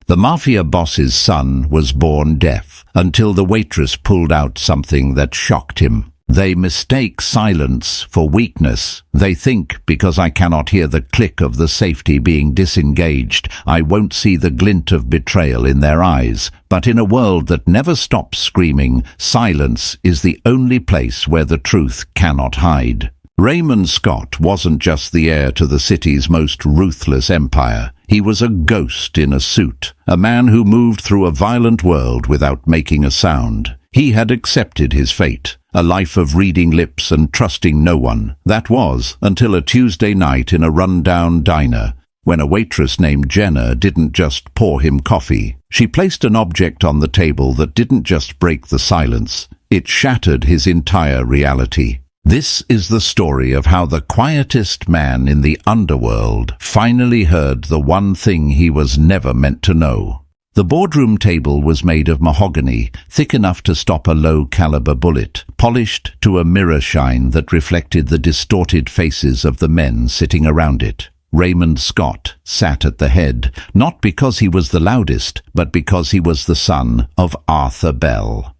The mafia boss's son was born deaf until the waitress pulled out something that shocked him. They mistake silence for weakness. They think because I cannot hear the click of the safety being disengaged, I won't see the glint of betrayal in their eyes. But in a world that never stops screaming, silence is the only place where the truth cannot hide. Raymond Scott wasn't just the heir to the city's most ruthless empire. He was a ghost in a suit, a man who moved through a violent world without making a sound. He had accepted his fate, a life of reading lips and trusting no one. That was until a Tuesday night in a run-down diner, when a waitress named Jenna didn't just pour him coffee. She placed an object on the table that didn't just break the silence, it shattered his entire reality. This is the story of how the quietest man in the underworld finally heard the one thing he was never meant to know. The boardroom table was made of mahogany, thick enough to stop a low-caliber bullet, polished to a mirror shine that reflected the distorted faces of the men sitting around it. Raymond Scott sat at the head, not because he was the loudest, but because he was the son of Arthur Bell.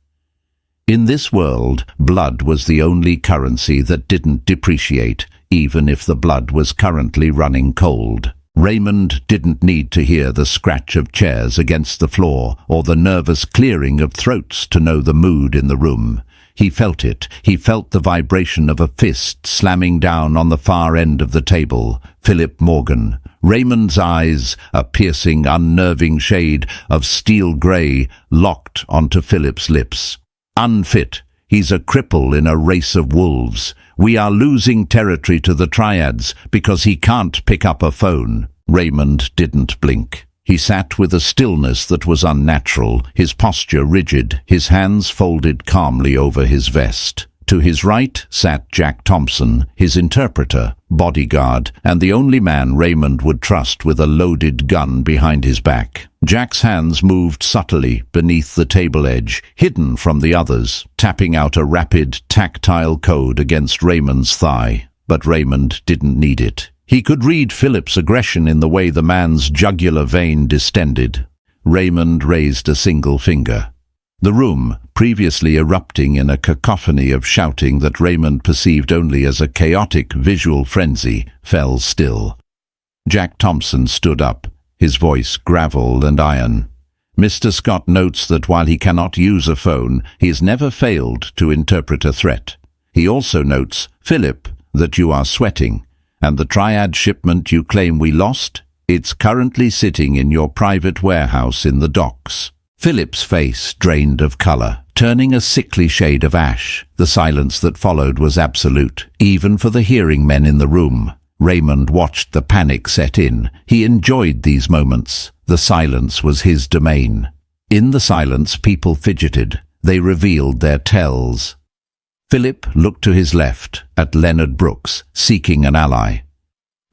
In this world, blood was the only currency that didn't depreciate, even if the blood was currently running cold. Raymond didn't need to hear the scratch of chairs against the floor or the nervous clearing of throats to know the mood in the room. He felt it. He felt the vibration of a fist slamming down on the far end of the table. Philip Morgan. Raymond's eyes, a piercing, unnerving shade of steel grey, locked onto Philip's lips. Unfit. He's a cripple in a race of wolves. We are losing territory to the triads because he can't pick up a phone. Raymond didn't blink. He sat with a stillness that was unnatural, his posture rigid, his hands folded calmly over his vest. To his right sat Jack Thompson, his interpreter, bodyguard, and the only man Raymond would trust with a loaded gun behind his back. Jack's hands moved subtly beneath the table edge, hidden from the others, tapping out a rapid, tactile code against Raymond's thigh. But Raymond didn't need it. He could read Philip's aggression in the way the man's jugular vein distended. Raymond raised a single finger. The room, previously erupting in a cacophony of shouting that Raymond perceived only as a chaotic visual frenzy, fell still. Jack Thompson stood up, his voice gravel and iron. Mr. Scott notes that while he cannot use a phone, he has never failed to interpret a threat. He also notes, Philip, that you are sweating, and the triad shipment you claim we lost, it's currently sitting in your private warehouse in the docks. Philip's face drained of color, turning a sickly shade of ash. The silence that followed was absolute, even for the hearing men in the room. Raymond watched the panic set in. He enjoyed these moments. The silence was his domain. In the silence, people fidgeted. They revealed their tells. Philip looked to his left, at Leonard Brooks, seeking an ally.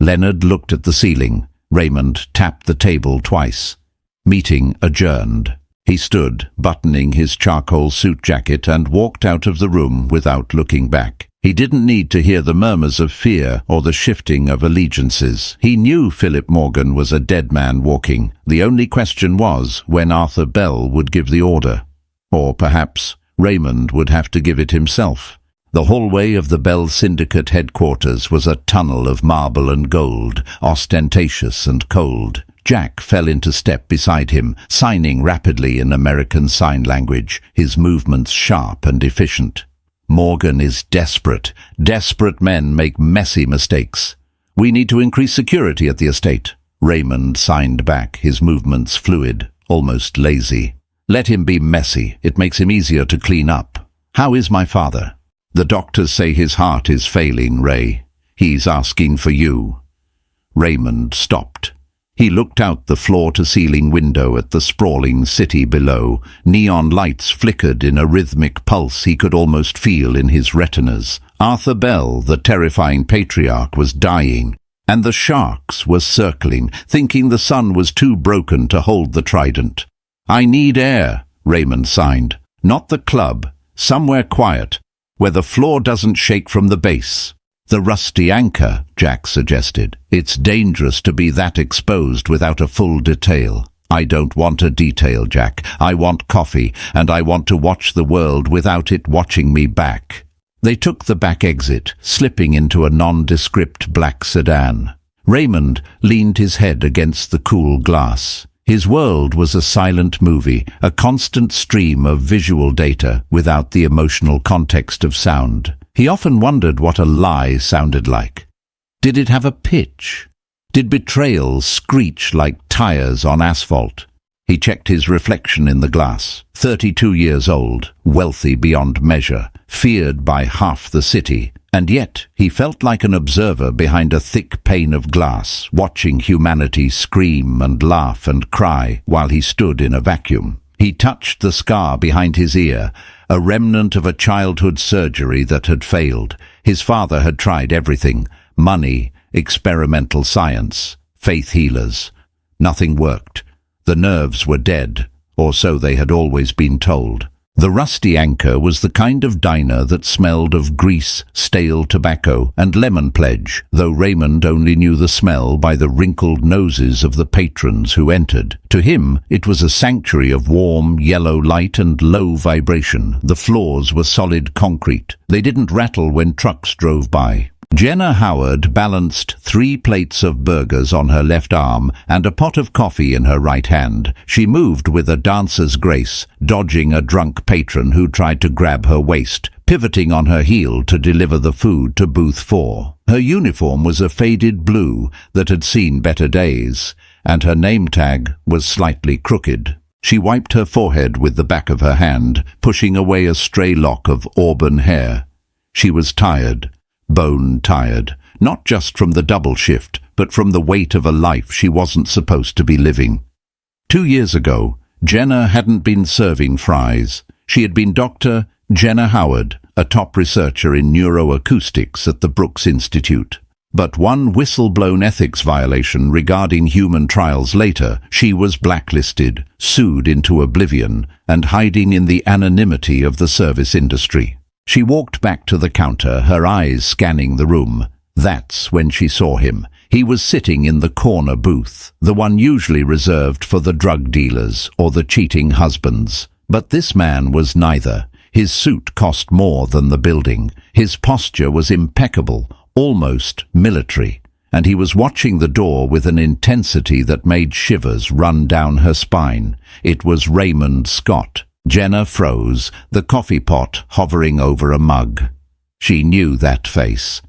Leonard looked at the ceiling. Raymond tapped the table twice. Meeting adjourned. He stood, buttoning his charcoal suit jacket, and walked out of the room without looking back. He didn't need to hear the murmurs of fear or the shifting of allegiances. He knew Philip Morgan was a dead man walking. The only question was when Arthur Bell would give the order. Or perhaps Raymond would have to give it himself. The hallway of the Bell Syndicate headquarters was a tunnel of marble and gold, ostentatious and cold. Jack fell into step beside him, signing rapidly in American Sign Language, his movements sharp and efficient. Morgan is desperate. Desperate men make messy mistakes. We need to increase security at the estate. Raymond signed back, his movements fluid, almost lazy. Let him be messy. It makes him easier to clean up. How is my father? The doctors say his heart is failing, Ray. He's asking for you. Raymond stopped. He looked out the floor-to-ceiling window at the sprawling city below. Neon lights flickered in a rhythmic pulse he could almost feel in his retinas. Arthur Bell, the terrifying patriarch, was dying, and the sharks were circling, thinking the sun was too broken to hold the trident. I need air, Raymond signed. Not the club. Somewhere quiet, where the floor doesn't shake from the base. The rusty anchor, Jack suggested. It's dangerous to be that exposed without a full detail. "I don't want a detail, Jack. I want coffee, and I want to watch the world without it watching me back." They took the back exit, slipping into a nondescript black sedan. Raymond leaned his head against the cool glass. His world was a silent movie, a constant stream of visual data without the emotional context of sound. He often wondered what a lie sounded like. Did it have a pitch? Did betrayals screech like tires on asphalt? He checked his reflection in the glass. 32 years old, wealthy beyond measure, feared by half the city, and yet he felt like an observer behind a thick pane of glass, watching humanity scream and laugh and cry while he stood in a vacuum. He touched the scar behind his ear, a remnant of a childhood surgery that had failed. His father had tried everything: money, experimental science, faith healers. Nothing worked. The nerves were dead, or so they had always been told. The Rusty Anchor was the kind of diner that smelled of grease, stale tobacco, and lemon pledge, though Raymond only knew the smell by the wrinkled noses of the patrons who entered. To him, it was a sanctuary of warm, yellow light and low vibration. The floors were solid concrete. They didn't rattle when trucks drove by. Jenna Howard balanced 3 plates of burgers on her left arm and a pot of coffee in her right hand. She moved with a dancer's grace, dodging a drunk patron who tried to grab her waist, pivoting on her heel to deliver the food to booth 4. Her uniform was a faded blue that had seen better days, and her name tag was slightly crooked. She wiped her forehead with the back of her hand, pushing away a stray lock of auburn hair. She was tired. Bone tired, not just from the double shift, but from the weight of a life she wasn't supposed to be living. 2 years ago, Jenna hadn't been serving fries. She had been Dr. Jenna Howard, a top researcher in neuroacoustics at the Brooks Institute. But one whistle-blown ethics violation regarding human trials later, she was blacklisted, sued into oblivion, and hiding in the anonymity of the service industry. She walked back to the counter, her eyes scanning the room. That's when she saw him. He was sitting in the corner booth, the one usually reserved for the drug dealers or the cheating husbands. But this man was neither. His suit cost more than the building. His posture was impeccable, almost military, and he was watching the door with an intensity that made shivers run down her spine. It was Raymond Scott. Jenna froze, the coffee pot hovering over a mug. She knew that face.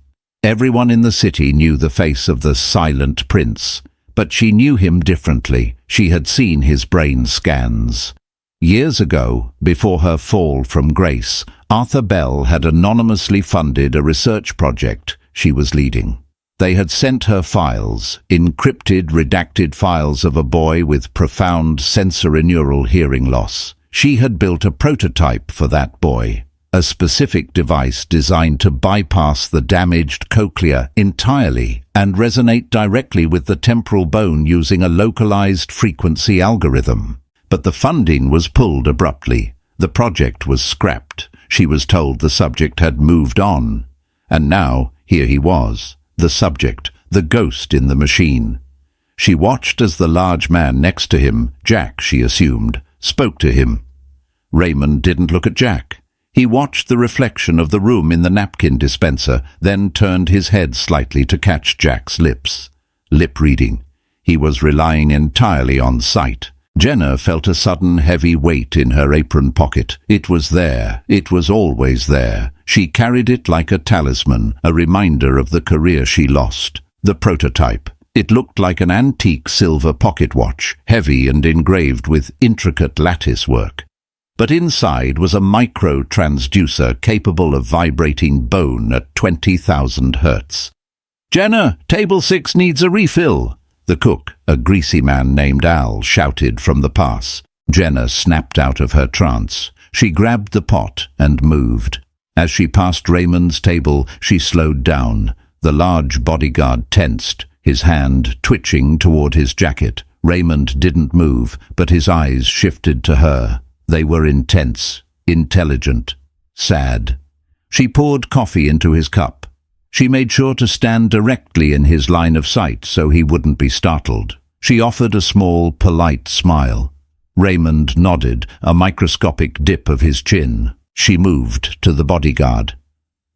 Everyone in the city knew the face of the silent prince, but she knew him differently. She had seen his brain scans. Years ago, before her fall from grace, Arthur Bell had anonymously funded a research project she was leading. They had sent her files, encrypted, redacted files of a boy with profound sensorineural hearing loss. She had built a prototype for that boy, a specific device designed to bypass the damaged cochlea entirely and resonate directly with the temporal bone using a localized frequency algorithm. But the funding was pulled abruptly. The project was scrapped. She was told the subject had moved on. And now, here he was, the subject, the ghost in the machine. She watched as the large man next to him, Jack, she assumed, spoke to him. Raymond didn't look at Jack. He watched the reflection of the room in the napkin dispenser, then turned his head slightly to catch Jack's lips. Lip reading. He was relying entirely on sight. Jenna felt a sudden heavy weight in her apron pocket. It was there. It was always there. She carried it like a talisman, a reminder of the career she lost. The prototype. It looked like an antique silver pocket watch, heavy and engraved with intricate lattice work. But inside was a micro-transducer capable of vibrating bone at 20,000 hertz. "Jenna, table 6 needs a refill," the cook, a greasy man named Al, shouted from the pass. Jenna snapped out of her trance. She grabbed the pot and moved. As she passed Raymond's table, she slowed down. The large bodyguard tensed, his hand twitching toward his jacket. Raymond didn't move, but his eyes shifted to her. They were intense, intelligent, sad. She poured coffee into his cup. She made sure to stand directly in his line of sight so he wouldn't be startled. She offered a small, polite smile. Raymond nodded, a microscopic dip of his chin. She moved to the bodyguard.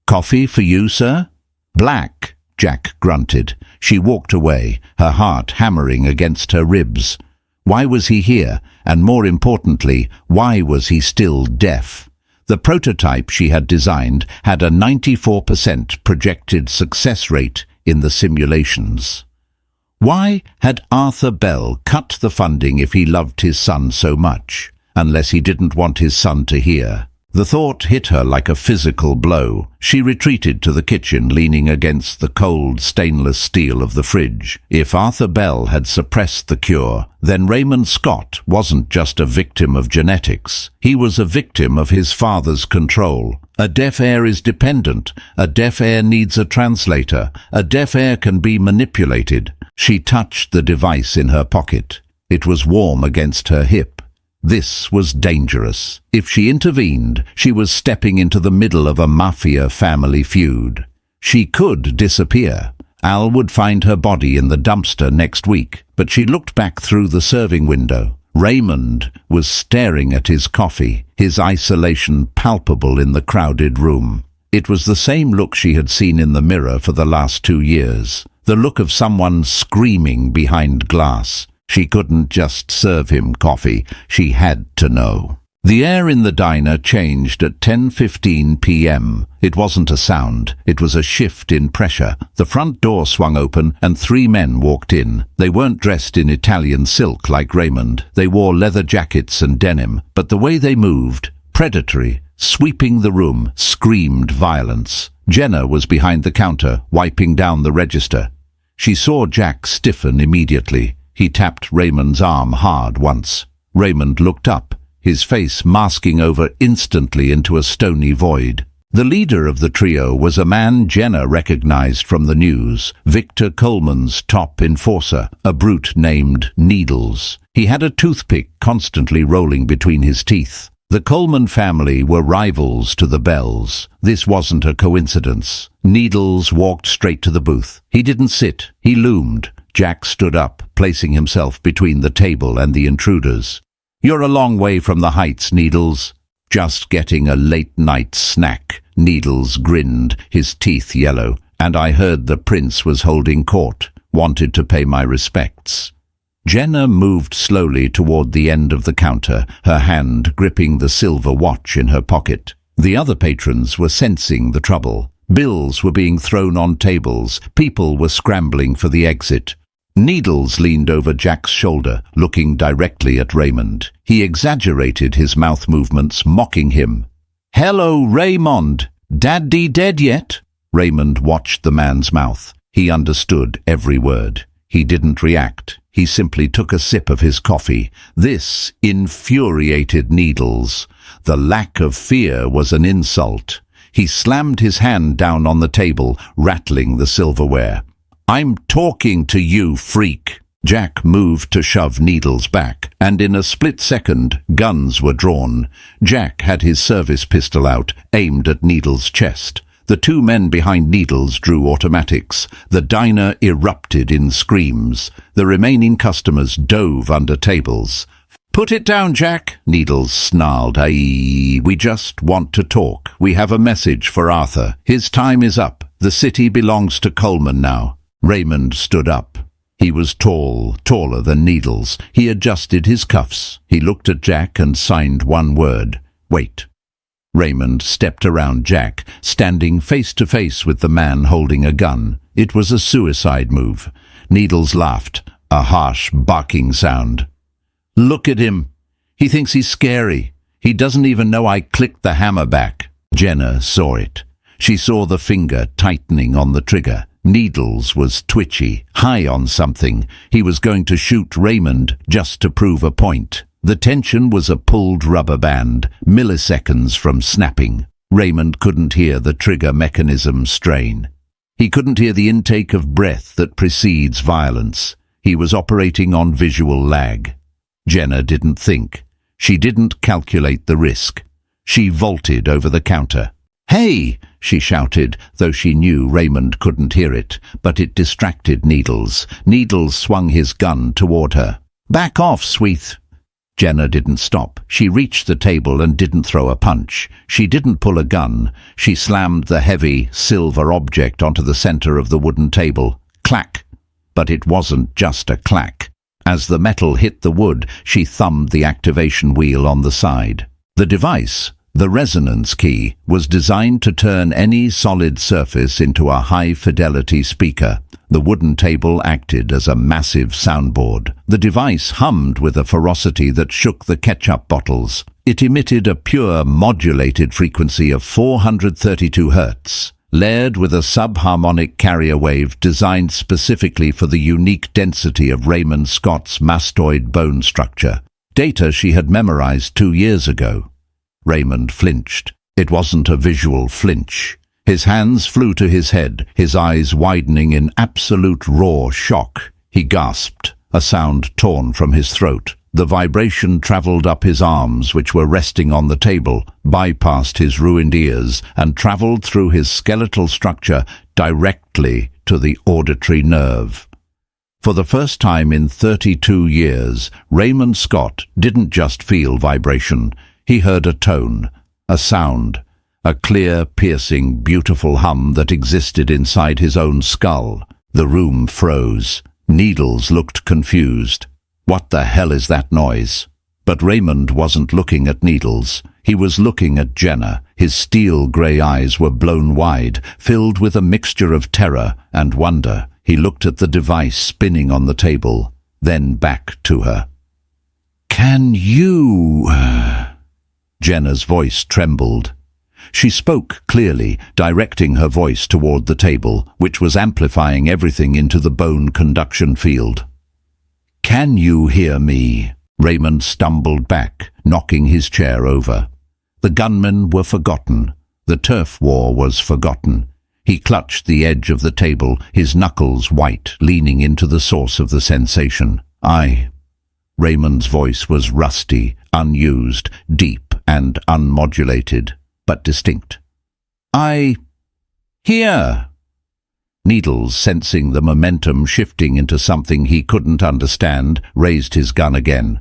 "Coffee for you, sir?" "Black," Jack grunted. She walked away, her heart hammering against her ribs. Why was he here? And more importantly, why was he still deaf? The prototype she had designed had a 94% projected success rate in the simulations. Why had Arthur Bell cut the funding if he loved his son so much, unless he didn't want his son to hear? The thought hit her like a physical blow. She retreated to the kitchen, leaning against the cold stainless steel of the fridge. If Arthur Bell had suppressed the cure, then Raymond Scott wasn't just a victim of genetics. He was a victim of his father's control. A deaf heir is dependent. A deaf heir needs a translator. A deaf heir can be manipulated. She touched the device in her pocket. It was warm against her hip. This was dangerous. If she intervened, she was stepping into the middle of a mafia family feud. She could disappear. Al would find her body in the dumpster next week, but she looked back through the serving window. Raymond was staring at his coffee, his isolation palpable in the crowded room. It was the same look she had seen in the mirror for the last 2 years, the look of someone screaming behind glass. She couldn't just serve him coffee. She had to know. The air in the diner changed at 10:15 p.m. It wasn't a sound. It was a shift in pressure. The front door swung open and 3 men walked in. They weren't dressed in Italian silk like Raymond. They wore leather jackets and denim, but the way they moved, predatory, sweeping the room, screamed violence. Jenna was behind the counter, wiping down the register. She saw Jack stiffen immediately. He tapped Raymond's arm hard once. Raymond looked up, his face masking over instantly into a stony void. The leader of the trio was a man Jenna recognized from the news, Victor Coleman's top enforcer, a brute named Needles. He had a toothpick constantly rolling between his teeth. The Coleman family were rivals to the Bells. This wasn't a coincidence. Needles walked straight to the booth. He didn't sit. He loomed. Jack stood up, placing himself between the table and the intruders. "You're a long way from the heights, Needles." "Just getting a late-night snack." Needles grinned, his teeth yellow. "And I heard the prince was holding court. Wanted to pay my respects." Jenna moved slowly toward the end of the counter, her hand gripping the silver watch in her pocket. The other patrons were sensing the trouble. Bills were being thrown on tables. People were scrambling for the exit. Needles leaned over Jack's shoulder, looking directly at Raymond. He exaggerated his mouth movements, mocking him. "Hello, Raymond. Daddy dead yet?" Raymond watched the man's mouth. He understood every word. He didn't react. He simply took a sip of his coffee. This infuriated Needles. The lack of fear was an insult. He slammed his hand down on the table, rattling the silverware. "I'm talking to you, freak." Jack moved to shove Needles back, and in a split second, guns were drawn. Jack had his service pistol out, aimed at Needles' chest. The 2 men behind Needles drew automatics. The diner erupted in screams. The remaining customers dove under tables. "Put it down, Jack," Needles snarled. We just want to talk. We have a message for Arthur. His time is up. The city belongs to Coleman now." Raymond stood up. He was tall, taller than Needles. He adjusted his cuffs. He looked at Jack and signed one word. "Wait." Raymond stepped around Jack, standing face to face with the man holding a gun. It was a suicide move. Needles laughed, a harsh, barking sound. "Look at him. He thinks he's scary. He doesn't even know I clicked the hammer back." Jenna saw it. She saw the finger tightening on the trigger. Needles was twitchy, high on something. He was going to shoot Raymond just to prove a point. The tension was a pulled rubber band, milliseconds from snapping. Raymond couldn't hear the trigger mechanism strain. He couldn't hear the intake of breath that precedes violence. He was operating on visual lag. Jenna didn't think. She didn't calculate the risk. She vaulted over the counter. "Hey!" she shouted, though she knew Raymond couldn't hear it, but it distracted Needles. Needles swung his gun toward her. "Back off, sweet." Jenna didn't stop. She reached the table and didn't throw a punch. She didn't pull a gun. She slammed the heavy, silver object onto the center of the wooden table. Clack! But it wasn't just a clack. As the metal hit the wood, she thumbed the activation wheel on the side. The device, the resonance key, was designed to turn any solid surface into a high-fidelity speaker. The wooden table acted as a massive soundboard. The device hummed with a ferocity that shook the ketchup bottles. It emitted a pure, modulated frequency of 432 Hz, layered with a subharmonic carrier wave designed specifically for the unique density of Raymond Scott's mastoid bone structure, data she had memorized 2 years ago. Raymond flinched. It wasn't a visual flinch. His hands flew to his head, his eyes widening in absolute raw shock. He gasped, a sound torn from his throat. The vibration traveled up his arms, which were resting on the table, bypassed his ruined ears, and traveled through his skeletal structure directly to the auditory nerve. For the first time in 32 years, Raymond Scott didn't just feel vibration. He heard a tone, a sound, a clear, piercing, beautiful hum that existed inside his own skull. The room froze. Needles looked confused. What the hell is that noise? But Raymond wasn't looking at Needles. He was looking at Jenna. His steel-grey eyes were blown wide, filled with a mixture of terror and wonder. He looked at the device spinning on the table, then back to her. "Can you—" Jenna's voice trembled. She spoke clearly, directing her voice toward the table, which was amplifying everything into the bone conduction field. "Can you hear me?" Raymond stumbled back, knocking his chair over. The gunmen were forgotten. The turf war was forgotten. He clutched the edge of the table, his knuckles white, leaning into the source of the sensation. Raymond's voice was rusty, unused, deep and unmodulated, but distinct. Here." Needles, sensing the momentum shifting into something he couldn't understand, raised his gun again.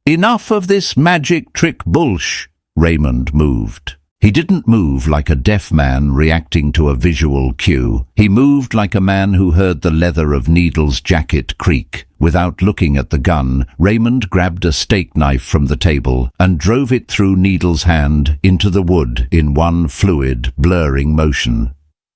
"Enough of this magic trick bullsh." Raymond moved. He didn't move like a deaf man reacting to a visual cue. He moved like a man who heard the leather of Needles' jacket creak. Without looking at the gun, Raymond grabbed a steak knife from the table and drove it through Needles' hand into the wood in one fluid, blurring motion.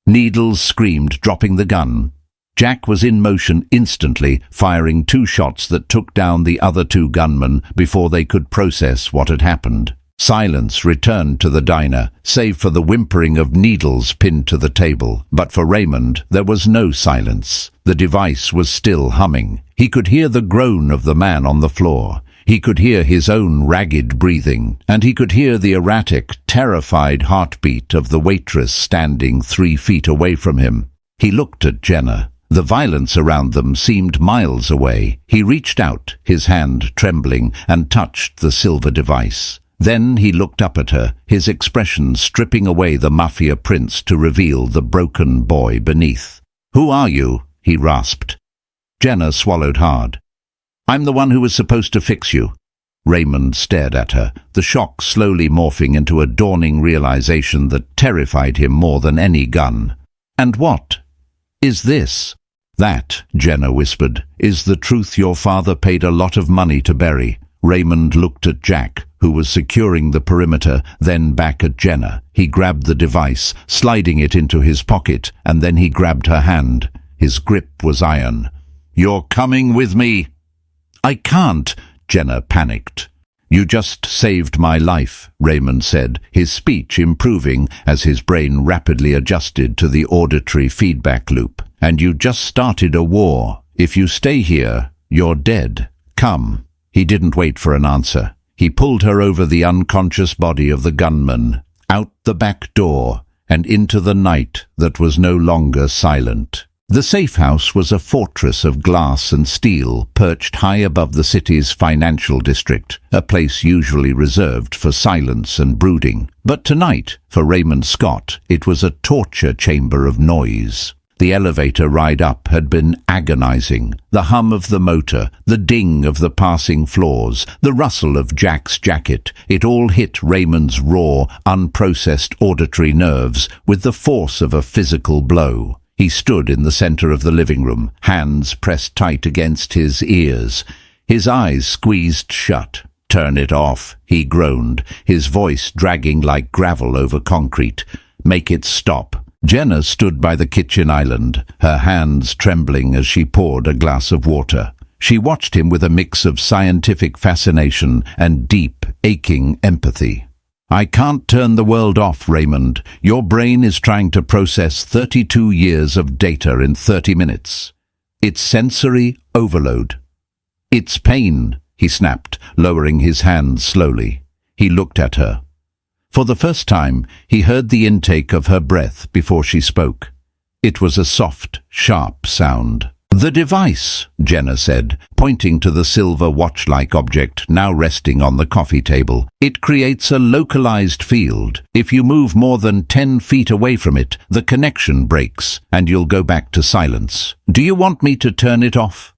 Needles screamed, dropping the gun. Jack was in motion instantly, firing 2 shots that took down the other 2 gunmen before they could process what had happened. Silence returned to the diner, save for the whimpering of Needles pinned to the table. But for Raymond, there was no silence. The device was still humming. He could hear the groan of the man on the floor. He could hear his own ragged breathing, and he could hear the erratic, terrified heartbeat of the waitress standing 3 feet away from him. He looked at Jenna. The violence around them seemed miles away. He reached out, his hand trembling, and touched the silver device. Then he looked up at her, his expression stripping away the Mafia prince to reveal the broken boy beneath. "Who are you?" he rasped. Jenna swallowed hard. "I'm the one who was supposed to fix you." Raymond stared at her, the shock slowly morphing into a dawning realization that terrified him more than any gun. "And what is this?" "That," Jenna whispered, "is the truth your father paid a lot of money to bury." Raymond looked at Jack, who was securing the perimeter, then back at Jenna. He grabbed the device, sliding it into his pocket, and then he grabbed her hand. His grip was iron. "You're coming with me." "I can't," Jenna panicked. "You just saved my life," Raymond said, his speech improving as his brain rapidly adjusted to the auditory feedback loop. "And you just started a war. If you stay here, you're dead. Come." He didn't wait for an answer. He pulled her over the unconscious body of the gunman, out the back door, and into the night that was no longer silent. The safe house was a fortress of glass and steel perched high above the city's financial district, a place usually reserved for silence and brooding. But tonight, for Raymond Scott, it was a torture chamber of noise. The elevator ride up had been agonizing. The hum of the motor, the ding of the passing floors, the rustle of Jack's jacket, it all hit Raymond's raw, unprocessed auditory nerves with the force of a physical blow. He stood in the center of the living room, hands pressed tight against his ears, his eyes squeezed shut. "Turn it off," he groaned, his voice dragging like gravel over concrete. "Make it stop." Jenna stood by the kitchen island, her hands trembling as she poured a glass of water. She watched him with a mix of scientific fascination and deep, aching empathy. "I can't turn the world off, Raymond. Your brain is trying to process 32 years of data in 30 minutes. It's sensory overload." "It's pain," he snapped, lowering his hands slowly. He looked at her. For the first time, he heard the intake of her breath before she spoke. It was a soft, sharp sound. "The device," Jenna said, pointing to the silver watch-like object now resting on the coffee table. "It creates a localized field. If you move more than 10 feet away from it, the connection breaks, and you'll go back to silence. Do you want me to turn it off?"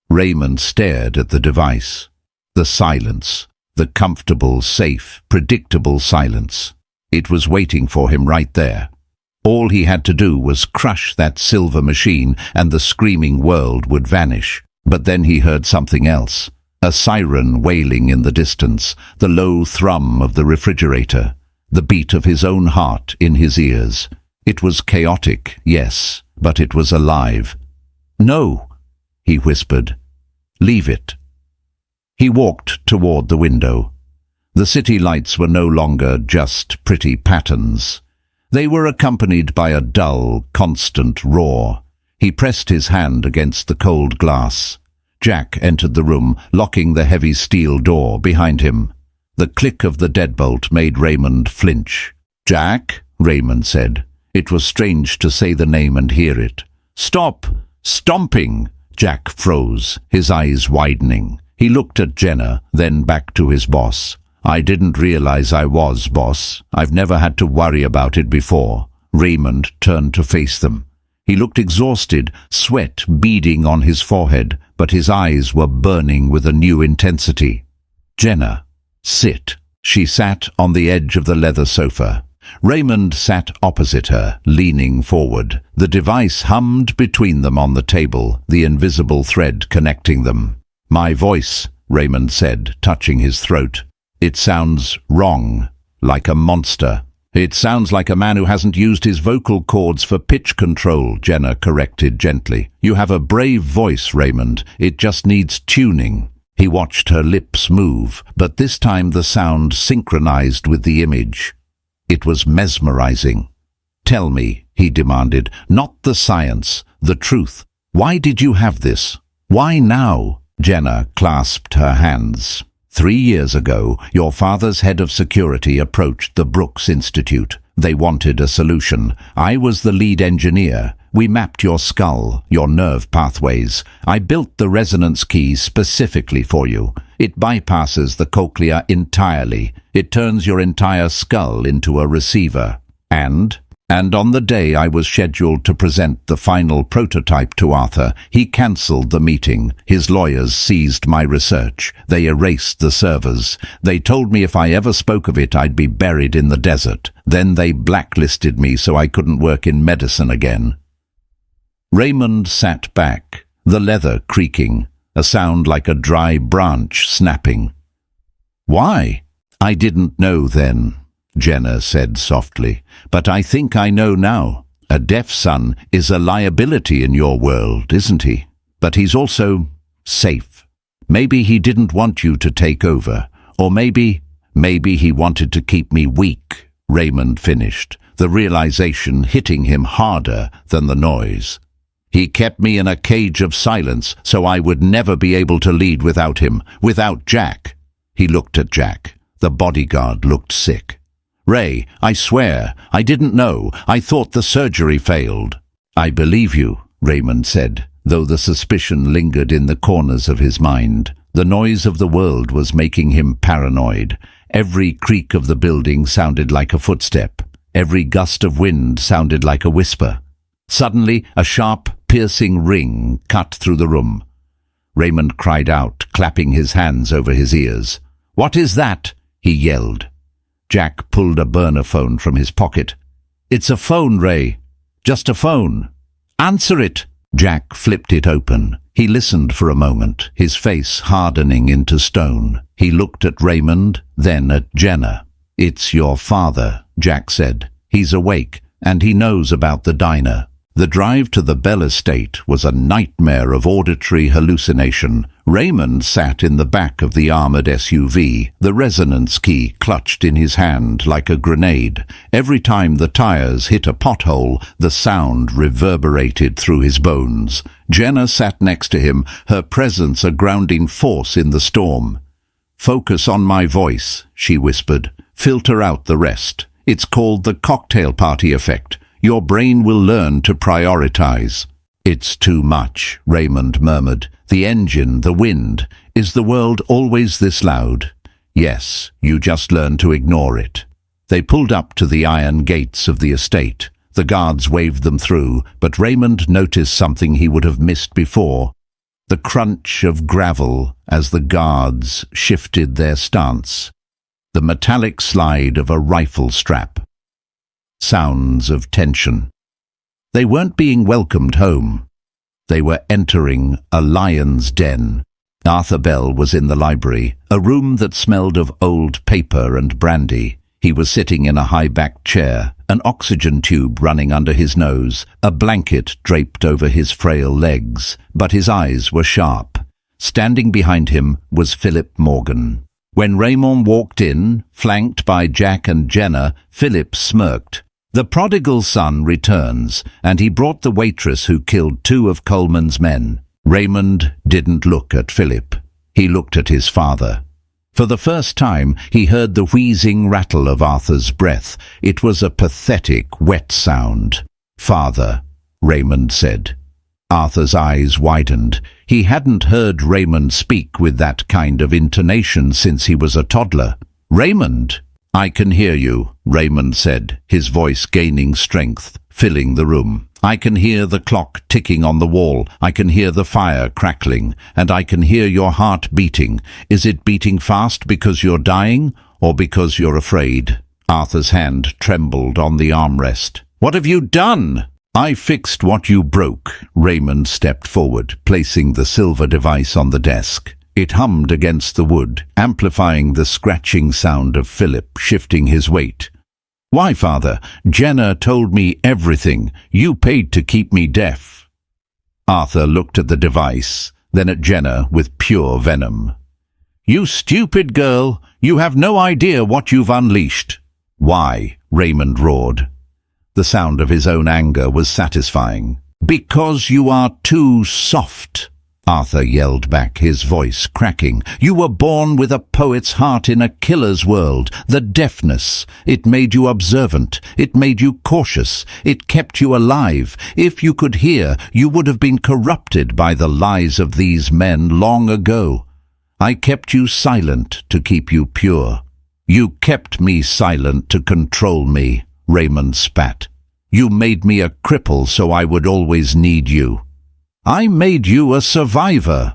Raymond stared at the device. The silence. The comfortable, safe, predictable silence. It was waiting for him right there. All he had to do was crush that silver machine and the screaming world would vanish. But then he heard something else. A siren wailing in the distance, the low thrum of the refrigerator, the beat of his own heart in his ears. It was chaotic, yes, but it was alive. "No," he whispered. "Leave it." He walked toward the window. The city lights were no longer just pretty patterns. They were accompanied by a dull, constant roar. He pressed his hand against the cold glass. Jack entered the room, locking the heavy steel door behind him. The click of the deadbolt made Raymond flinch. "Jack," Raymond said. It was strange to say the name and hear it. "Stop! Stomping!" Jack froze, his eyes widening. He looked at Jenna, then back to his boss. "I didn't realize I was boss. I've never had to worry about it before." Raymond turned to face them. He looked exhausted, sweat beading on his forehead, but his eyes were burning with a new intensity. "Jenna, sit." She sat on the edge of the leather sofa. Raymond sat opposite her, leaning forward. The device hummed between them on the table, the invisible thread connecting them. "My voice," Raymond said, touching his throat. "It sounds wrong, like a monster." "It sounds like a man who hasn't used his vocal cords for pitch control," Jenna corrected gently. "You have a brave voice, Raymond. It just needs tuning." He watched her lips move, but this time the sound synchronized with the image. It was mesmerizing. "Tell me," he demanded, "not the science, the truth. Why did you have this? Why now?" Jenna clasped her hands. 3 years ago, your father's head of security approached the Brooks Institute. They wanted a solution. I was the lead engineer. We mapped your skull, your nerve pathways. I built the resonance key specifically for you. It bypasses the cochlea entirely. It turns your entire skull into a receiver. And on the day I was scheduled to present the final prototype to Arthur, he cancelled the meeting. His lawyers seized my research. They erased the servers. They told me if I ever spoke of it, I'd be buried in the desert. Then they blacklisted me so I couldn't work in medicine again. Raymond sat back, the leather creaking, a sound like a dry branch snapping. "Why?" "I didn't know then," Jenna said softly, "but I think I know now. A deaf son is a liability in your world, isn't he? But he's also safe. Maybe he didn't want you to take over, or maybe he wanted to keep me weak," Raymond finished, the realization hitting him harder than the noise. "He kept me in a cage of silence so I would never be able to lead without him, without Jack." He looked at Jack. The bodyguard looked sick. "Ray, I swear, I didn't know. I thought the surgery failed." "I believe you," Raymond said, though the suspicion lingered in the corners of his mind. The noise of the world was making him paranoid. Every creak of the building sounded like a footstep. Every gust of wind sounded like a whisper. Suddenly, a sharp, piercing ring cut through the room. Raymond cried out, clapping his hands over his ears. "What is that?" he yelled. Jack pulled a burner phone from his pocket. "It's a phone, Ray. Just a phone." "Answer it." Jack flipped it open. He listened for a moment, his face hardening into stone. He looked at Raymond, then at Jenna. "It's your father," Jack said. "He's awake, and he knows about the diner." The drive to the Bell estate was a nightmare of auditory hallucination. Raymond sat in the back of the armored SUV, the resonance key clutched in his hand like a grenade. Every time the tires hit a pothole, the sound reverberated through his bones. Jenna sat next to him, her presence a grounding force in the storm. "Focus on my voice," she whispered. "Filter out the rest. It's called the cocktail party effect. Your brain will learn to prioritize." "It's too much," Raymond murmured. "The engine, the wind. Is the world always this loud?" "Yes, you just learn to ignore it." They pulled up to the iron gates of the estate. The guards waved them through, but Raymond noticed something he would have missed before. The crunch of gravel as the guards shifted their stance. The metallic slide of a rifle strap. Sounds of tension. They weren't being welcomed home. They were entering a lion's den. Arthur Bell was in the library, a room that smelled of old paper and brandy. He was sitting in a high-backed chair, an oxygen tube running under his nose, a blanket draped over his frail legs, but his eyes were sharp. Standing behind him was Philip Morgan. When Raymond walked in, flanked by Jack and Jenna, Philip smirked. "The prodigal son returns, and he brought the waitress who killed 2 of Coleman's men." Raymond didn't look at Philip. He looked at his father. For the first time, he heard the wheezing rattle of Arthur's breath. It was a pathetic, wet sound. "Father," Raymond said. Arthur's eyes widened. He hadn't heard Raymond speak with that kind of intonation since he was a toddler. "Raymond!" "I can hear you," Raymond said, his voice gaining strength, filling the room. "I can hear the clock ticking on the wall. I can hear the fire crackling, and I can hear your heart beating. Is it beating fast because you're dying, or because you're afraid?" Arthur's hand trembled on the armrest. "What have you done?" "I fixed what you broke." Raymond stepped forward, placing the silver device on the desk. It hummed against the wood, amplifying the scratching sound of Philip shifting his weight. "Why, Father? Jenna told me everything. You paid to keep me deaf." Arthur looked at the device, then at Jenna with pure venom. "You stupid girl! You have no idea what you've unleashed." "Why?" Raymond roared. The sound of his own anger was satisfying. "Because you are too soft," Arthur yelled back, his voice cracking. "You were born with a poet's heart in a killer's world. The deafness, it made you observant. It made you cautious. It kept you alive. If you could hear, you would have been corrupted by the lies of these men long ago. I kept you silent to keep you pure." "You kept me silent to control me," Raymond spat. "You made me a cripple so I would always need you." "I made you a survivor."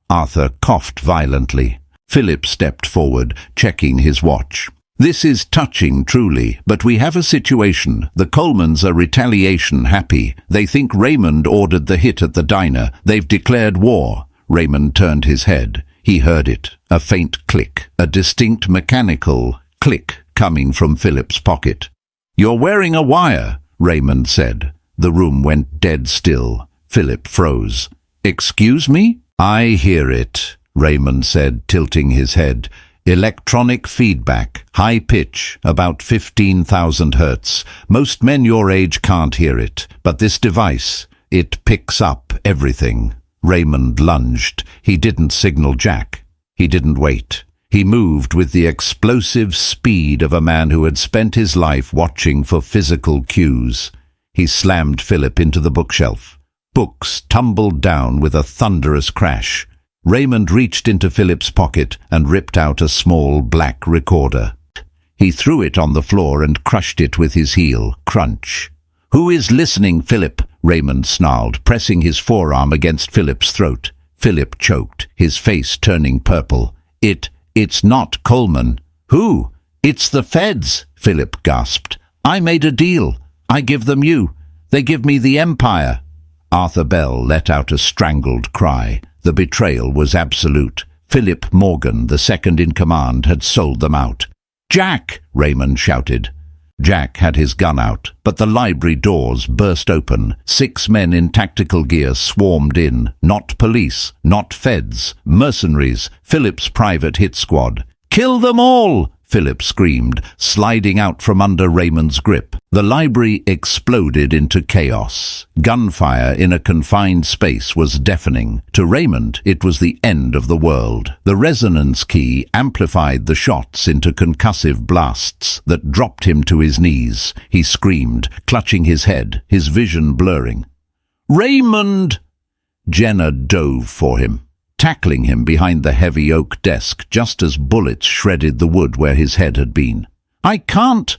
Arthur coughed violently. Philip stepped forward, checking his watch. "This is touching, truly, but we have a situation. The Colemans are retaliation happy. They think Raymond ordered the hit at the diner. They've declared war." Raymond turned his head. He heard it, a faint click, a distinct mechanical click coming from Philip's pocket. "You're wearing a wire," Raymond said. The room went dead still. Philip froze. "Excuse me?" "I hear it," Raymond said, tilting his head. "Electronic feedback, high pitch, about 15,000 hertz. Most men your age can't hear it, but this device, it picks up everything." Raymond lunged. He didn't signal Jack. He didn't wait. He moved with the explosive speed of a man who had spent his life watching for physical cues. He slammed Philip into the bookshelf. books tumbled down with a thunderous crash. Raymond reached into Philip's pocket and ripped out a small black recorder. He threw it on the floor and crushed it with his heel. Crunch. "Who is listening, Philip?" Raymond snarled, pressing his forearm against Philip's throat. Philip choked, his face turning purple. It's not Coleman." "Who?" "It's the feds," Philip gasped. "I made a deal. I give them you. They give me the Empire." Arthur Bell let out a strangled cry. The betrayal was absolute. Philip Morgan, the second in command, had sold them out. "Jack!" Raymond shouted. Jack had his gun out, but the library doors burst open. 6 men in tactical gear swarmed in. Not police, not feds, mercenaries, Philip's private hit squad. "Kill them all!" Philip screamed, sliding out from under Raymond's grip. The library exploded into chaos. Gunfire in a confined space was deafening. To Raymond, it was the end of the world. The resonance key amplified the shots into concussive blasts that dropped him to his knees. He screamed, clutching his head, his vision blurring. "Raymond!" Jenna dove for him, tackling him behind the heavy oak desk just as bullets shredded the wood where his head had been. I can't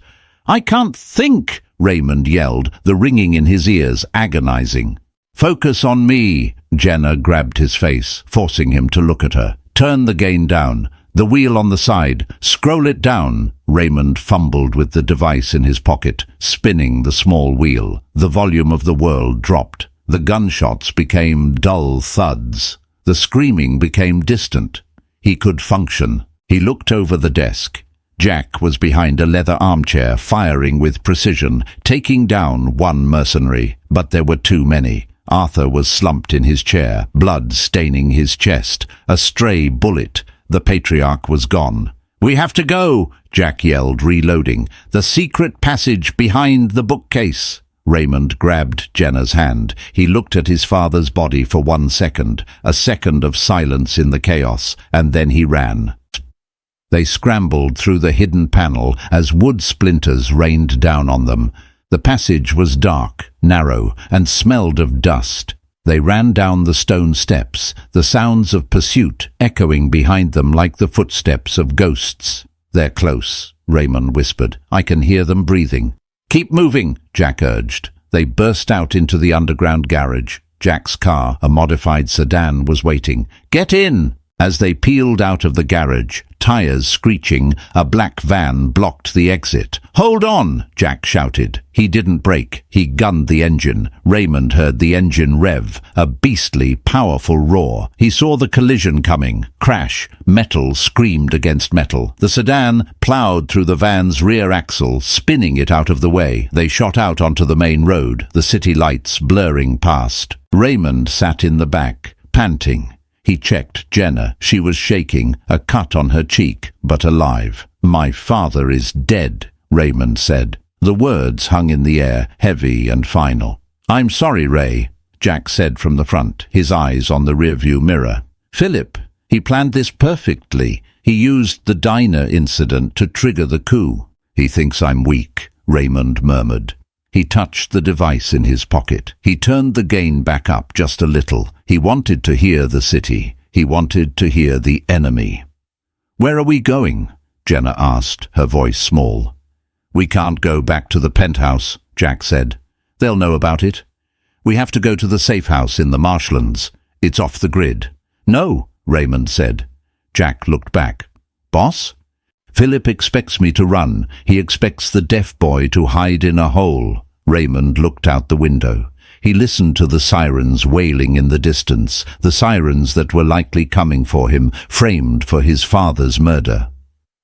think," Raymond yelled, the ringing in his ears agonizing. "Focus on me." Jenna grabbed his face, forcing him to look at her. "Turn the gain down. The wheel on the side. Scroll it down." Raymond fumbled with the device in his pocket, spinning the small wheel. The volume of the world dropped. The gunshots became dull thuds. The screaming became distant. He could function. He looked over the desk. Jack was behind a leather armchair, firing with precision, taking down one mercenary. But there were too many. Arthur was slumped in his chair, blood staining his chest. A stray bullet. The patriarch was gone. "We have to go!" Jack yelled, reloading. "The secret passage behind the bookcase." Raymond grabbed Jenna's hand. He looked at his father's body for 1 second, a second of silence in the chaos, and then he ran. They scrambled through the hidden panel as wood splinters rained down on them. The passage was dark, narrow, and smelled of dust. They ran down the stone steps, the sounds of pursuit echoing behind them like the footsteps of ghosts. "They're close," Raymond whispered. "I can hear them breathing." "Keep moving," Jack urged. They burst out into the underground garage. Jack's car, a modified sedan, was waiting. "Get in!" As they peeled out of the garage, tires screeching, a black van blocked the exit. "Hold on!" Jack shouted. He didn't brake. He gunned the engine. Raymond heard the engine rev, a beastly, powerful roar. He saw the collision coming. Crash. Metal screamed against metal. The sedan plowed through the van's rear axle, spinning it out of the way. They shot out onto the main road, the city lights blurring past. Raymond sat in the back, panting. He checked Jenna. She was shaking, a cut on her cheek, but alive. "My father is dead," Raymond said. The words hung in the air, heavy and final. "I'm sorry, Ray," Jack said from the front, his eyes on the rearview mirror. "Philip, he planned this perfectly. He used the diner incident to trigger the coup." "He thinks I'm weak," Raymond murmured. He touched the device in his pocket. He turned the gain back up just a little. He wanted to hear the city. He wanted to hear the enemy. "Where are we going?" Jenna asked, her voice small. "We can't go back to the penthouse," Jack said. "They'll know about it. We have to go to the safe house in the marshlands. It's off the grid." "No," Raymond said. Jack looked back. "Boss?" "Philip expects me to run. He expects the deaf boy to hide in a hole." Raymond looked out the window. He listened to the sirens wailing in the distance, the sirens that were likely coming for him, framed for his father's murder.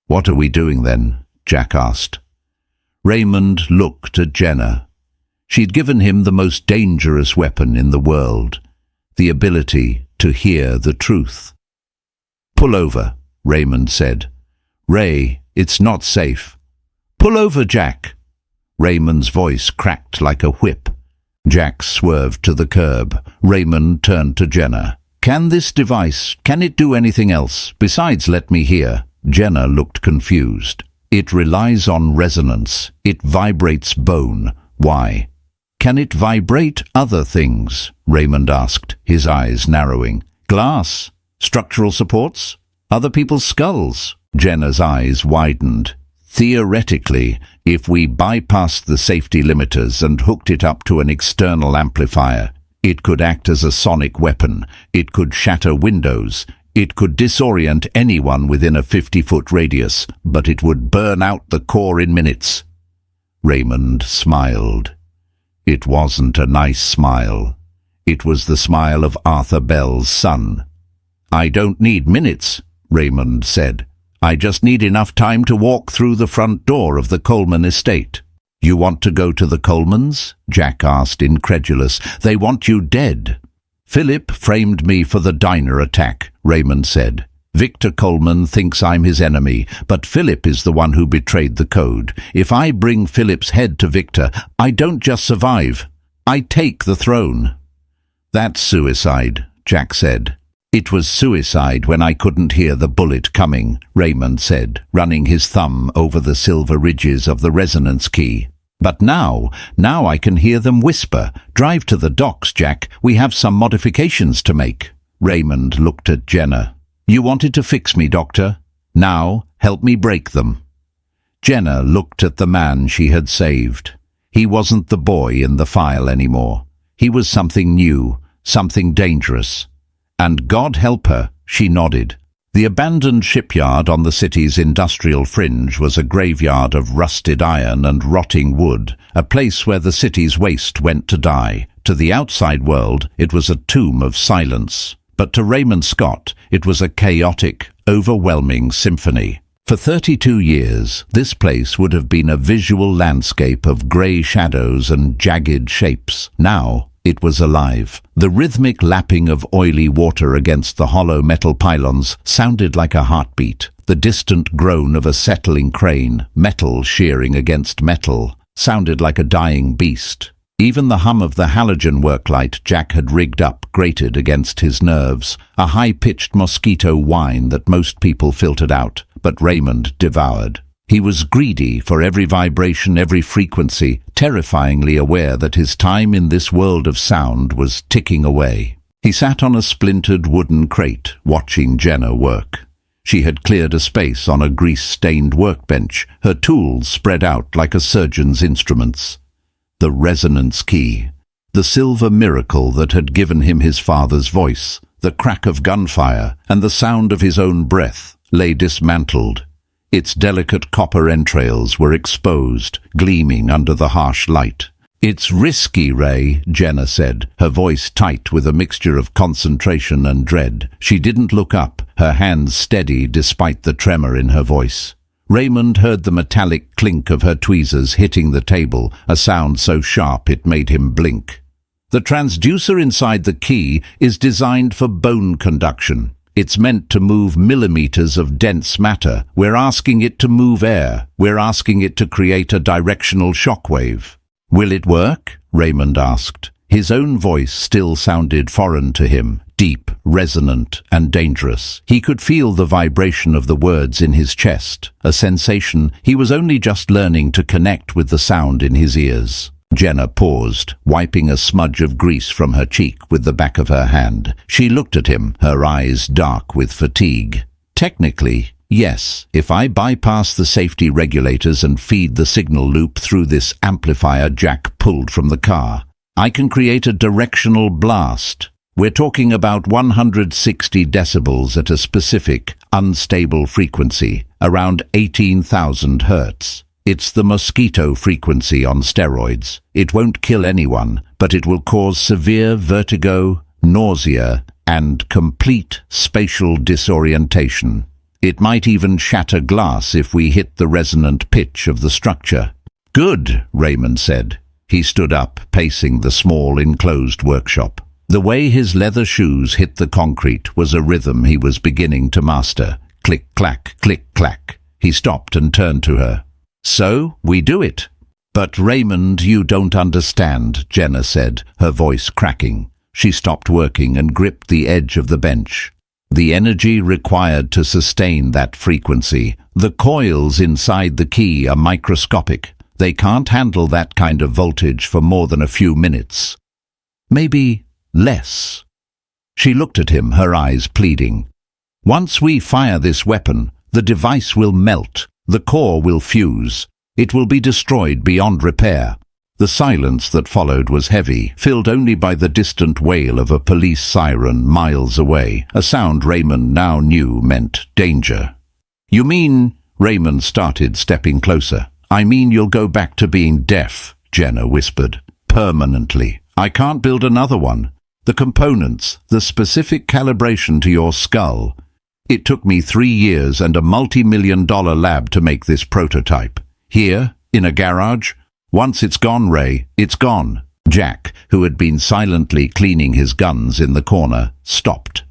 "What are we doing then?" Jack asked. Raymond looked at Jenna. She'd given him the most dangerous weapon in the world, the ability to hear the truth. "Pull over," Raymond said. "Ray, it's not safe." "Pull over, Jack." Raymond's voice cracked like a whip. Jack swerved to the curb. Raymond turned to Jenna. "Can this device, can it do anything else? Besides, let me hear." Jenna looked confused. "It relies on resonance. It vibrates bone." "Why?" Can it vibrate other things? Raymond asked, his eyes narrowing. Glass? Structural supports? Other people's skulls? Jenna's eyes widened. Theoretically, if we bypassed the safety limiters and hooked it up to an external amplifier, it could act as a sonic weapon. It could shatter windows. It could disorient anyone within a 50-foot radius, but it would burn out the core in minutes. Raymond smiled. It wasn't a nice smile. It was the smile of Arthur Bell's son. I don't need minutes, Raymond said. I just need enough time to walk through the front door of the Coleman estate. You want to go to the Colemans? Jack asked, incredulous. They want you dead. Philip framed me for the diner attack, Raymond said. Victor Coleman thinks I'm his enemy, but Philip is the one who betrayed the code. If I bring Philip's head to Victor, I don't just survive. I take the throne. That's suicide, Jack said. It was suicide when I couldn't hear the bullet coming, Raymond said, running his thumb over the silver ridges of the resonance key. But now I can hear them whisper. Drive to the docks, Jack. We have some modifications to make. Raymond looked at Jenna. You wanted to fix me, Doctor. Now, help me break them. Jenna looked at the man she had saved. He wasn't the boy in the file anymore. He was something new, something dangerous. And God help her, she nodded. The abandoned shipyard on the city's industrial fringe was a graveyard of rusted iron and rotting wood, a place where the city's waste went to die. To the outside world, it was a tomb of silence. But to Raymond Scott, it was a chaotic, overwhelming symphony. For 32 years, this place would have been a visual landscape of grey shadows and jagged shapes. Now, it was alive. The rhythmic lapping of oily water against the hollow metal pylons sounded like a heartbeat. The distant groan of a settling crane, metal shearing against metal, sounded like a dying beast. Even the hum of the halogen worklight Jack had rigged up grated against his nerves, a high-pitched mosquito whine that most people filtered out, but Raymond devoured. He was greedy for every vibration, every frequency, terrifyingly aware that his time in this world of sound was ticking away. He sat on a splintered wooden crate, watching Jenna work. She had cleared a space on a grease-stained workbench, her tools spread out like a surgeon's instruments. The resonance key, the silver miracle that had given him his father's voice, the crack of gunfire, and the sound of his own breath, lay dismantled. Its delicate copper entrails were exposed, gleaming under the harsh light. It's risky, Ray, Jenna said, her voice tight with a mixture of concentration and dread. She didn't look up, her hands steady despite the tremor in her voice. Raymond heard the metallic clink of her tweezers hitting the table, a sound so sharp it made him blink. The transducer inside the key is designed for bone conduction. It's meant to move millimeters of dense matter. We're asking it to move air. We're asking it to create a directional shockwave. Will it work? Raymond asked. His own voice still sounded foreign to him, deep, resonant, and dangerous. He could feel the vibration of the words in his chest, a sensation he was only just learning to connect with the sound in his ears. Jenna paused, wiping a smudge of grease from her cheek with the back of her hand. She looked at him, her eyes dark with fatigue. Technically, yes, if I bypass the safety regulators and feed the signal loop through this amplifier Jack pulled from the car, I can create a directional blast. We're talking about 160 decibels at a specific, unstable frequency, around 18,000 hertz. It's the mosquito frequency on steroids. It won't kill anyone, but it will cause severe vertigo, nausea, and complete spatial disorientation. It might even shatter glass if we hit the resonant pitch of the structure. Good, Raymond said. He stood up, pacing the small enclosed workshop. The way his leather shoes hit the concrete was a rhythm he was beginning to master. Click-clack, click-clack. He stopped and turned to her. So, we do it. But Raymond, you don't understand, Jenna said, her voice cracking. She stopped working and gripped the edge of the bench. The energy required to sustain that frequency. The coils inside the key are microscopic. They can't handle that kind of voltage for more than a few minutes. Maybe less. She looked at him, her eyes pleading. Once we fire this weapon, the device will melt, the core will fuse. It will be destroyed beyond repair. The silence that followed was heavy, filled only by the distant wail of a police siren miles away, a sound Raymond now knew meant danger. You mean, Raymond started, stepping closer. I mean you'll go back to being deaf, Jenna whispered. Permanently. I can't build another one. The components, the specific calibration to your skull. It took me 3 years and a multi-million-dollar lab to make this prototype. Here, in a garage. Once it's gone, Ray, it's gone. Jack, who had been silently cleaning his guns in the corner, stopped.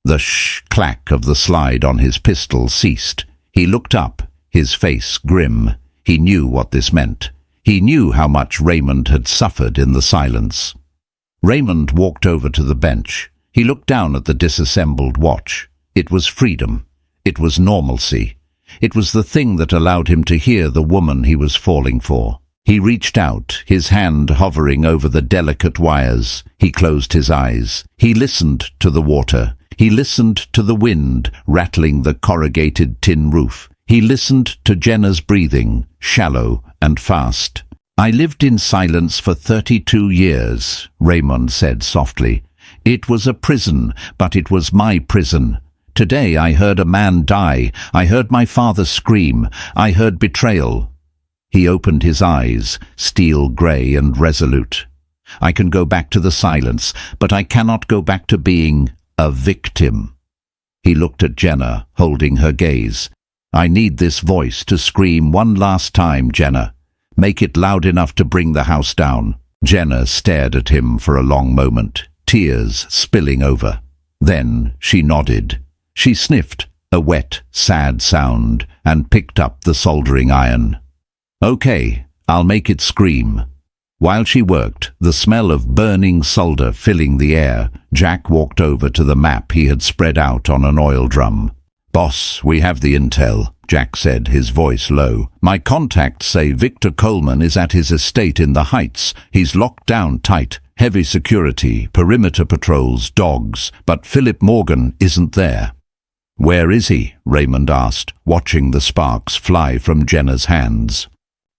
The clack of the slide on his pistol ceased. He looked up, his face grim. He knew what this meant. He knew how much Raymond had suffered in the silence. Raymond walked over to the bench. He looked down at the disassembled watch. It was freedom. It was normalcy. It was the thing that allowed him to hear the woman he was falling for. He reached out, his hand hovering over the delicate wires. He closed his eyes. He listened to the water. He listened to the wind rattling the corrugated tin roof. He listened to Jenna's breathing, shallow and fast. I lived in silence for 32 years, Raymond said softly. It was a prison, but it was my prison. Today I heard a man die. I heard my father scream. I heard betrayal. He opened his eyes, steel grey and resolute. I can go back to the silence, but I cannot go back to being a victim. He looked at Jenna, holding her gaze. I need this voice to scream one last time, Jenna. Make it loud enough to bring the house down. Jenna stared at him for a long moment, tears spilling over. Then she nodded. She sniffed, a wet, sad sound, and picked up the soldering iron. Okay, I'll make it scream. While she worked, the smell of burning solder filling the air, Jack walked over to the map he had spread out on an oil drum. Boss, we have the intel, Jack said, his voice low. My contacts say Victor Coleman is at his estate in the Heights. He's locked down tight, heavy security, perimeter patrols, dogs, but Philip Morgan isn't there. Where is he? Raymond asked, watching the sparks fly from Jenna's hands.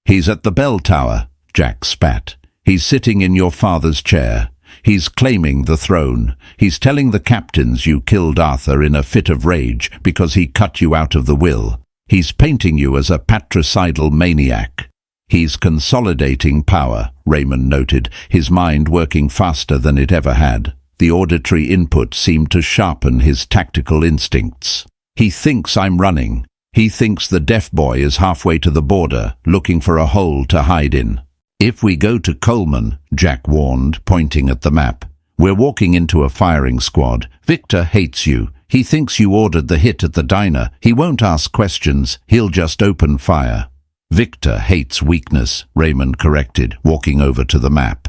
He's at the bell tower, Jack spat. He's sitting in your father's chair. He's claiming the throne. He's telling the captains you killed Arthur in a fit of rage because he cut you out of the will. He's painting you as a patricidal maniac. He's consolidating power, Raymond noted, his mind working faster than it ever had. The auditory input seemed to sharpen his tactical instincts. He thinks I'm running. He thinks the deaf boy is halfway to the border, looking for a hole to hide in. If we go to Coleman, Jack warned, pointing at the map, we're walking into a firing squad. Victor hates you. He thinks you ordered the hit at the diner. He won't ask questions. He'll just open fire. Victor hates weakness, Raymond corrected, walking over to the map.